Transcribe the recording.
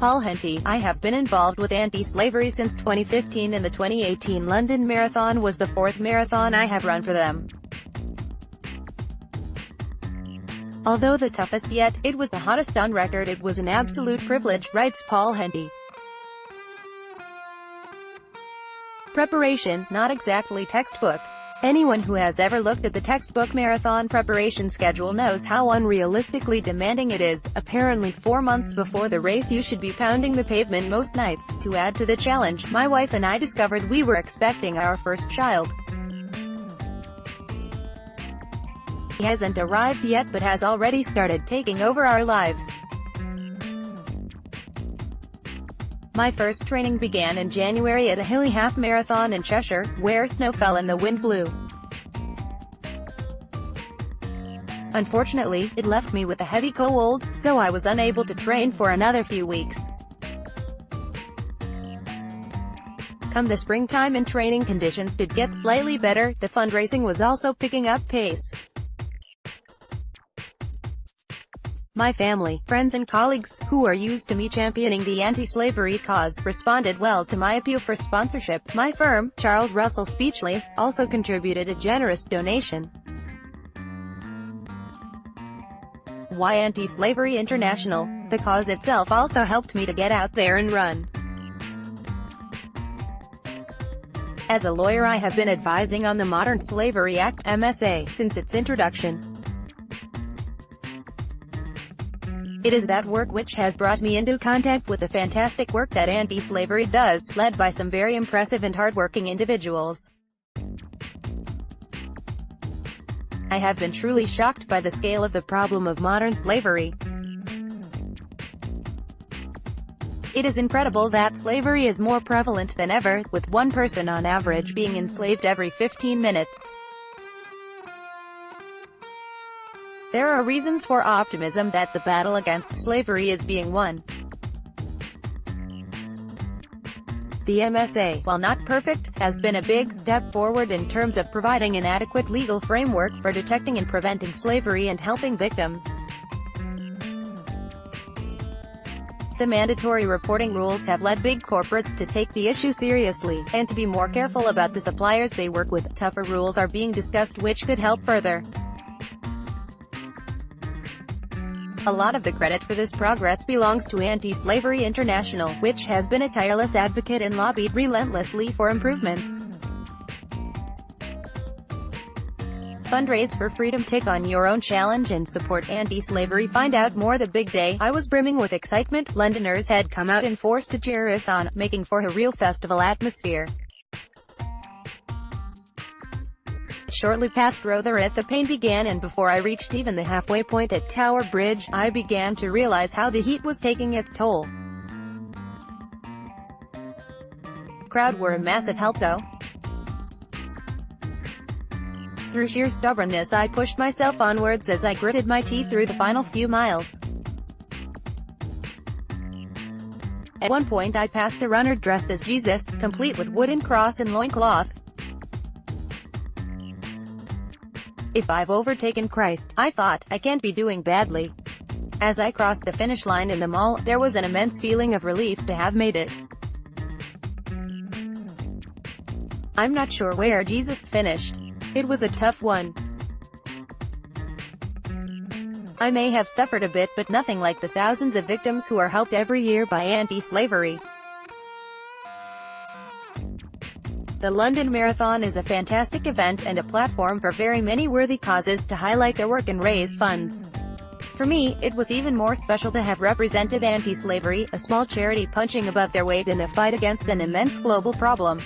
Paul Henty. I have been involved with anti-slavery since 2015 and the 2018 London Marathon was the fourth marathon I have run for them. Although the toughest yet, it was the hottest on record. It was an absolute privilege, writes Paul Henty. Preparation, not exactly textbook. Anyone who has ever looked at the textbook marathon preparation schedule knows how unrealistically demanding it is. Apparently 4 months before the race you should be pounding the pavement most nights. To add to the challenge, my wife and I discovered we were expecting our first child. He hasn't arrived yet but has already started taking over our lives. My first training began in January at a hilly half marathon in Cheshire, where snow fell and the wind blew. Unfortunately, it left me with a heavy cold, so I was unable to train for another few weeks. Come the springtime and training conditions did get slightly better, the fundraising was also picking up pace. My family, friends and colleagues, who are used to me championing the anti-slavery cause, responded well to my appeal for sponsorship. My firm, Charles Russell Speechless, also contributed a generous donation. Why Anti-Slavery International? The cause itself also helped me to get out there and run. As a lawyer I have been advising on the Modern Slavery Act, MSA, since its introduction. It is that work which has brought me into contact with the fantastic work that anti-slavery does, led by some very impressive and hardworking individuals. I have been truly shocked by the scale of the problem of modern slavery. It is incredible that slavery is more prevalent than ever, with one person on average being enslaved every 15 minutes. There are reasons for optimism that the battle against slavery is being won. The MSA, while not perfect, has been a big step forward in terms of providing an adequate legal framework for detecting and preventing slavery and helping victims. The mandatory reporting rules have led big corporates to take the issue seriously, and to be more careful about the suppliers they work with. Tougher rules are being discussed which could help further. A lot of the credit for this progress belongs to Anti-Slavery International, which has been a tireless advocate and lobbied relentlessly for improvements. Fundraise for freedom. Take on your own challenge and support anti-slavery. Find out more the big day. I was brimming with excitement. Londoners had come out in force to cheer us on, making for a real festival atmosphere. Shortly past Rotherhithe the pain began, and before I reached even the halfway point at Tower Bridge, I began to realize how the heat was taking its toll. The crowd were a massive help though. Through sheer stubbornness I pushed myself onwards as I gritted my teeth through the final few miles. At one point I passed a runner dressed as Jesus, complete with wooden cross and loincloth. If I've overtaken Christ, I thought, I can't be doing badly. As I crossed the finish line in the mall, there was an immense feeling of relief to have made it. I'm not sure where Jesus finished. It was a tough one. I may have suffered a bit, but nothing like the thousands of victims who are helped every year by anti-slavery. The London Marathon is a fantastic event and a platform for very many worthy causes to highlight their work and raise funds. For me, it was even more special to have represented anti-slavery, a small charity punching above their weight in the fight against an immense global problem.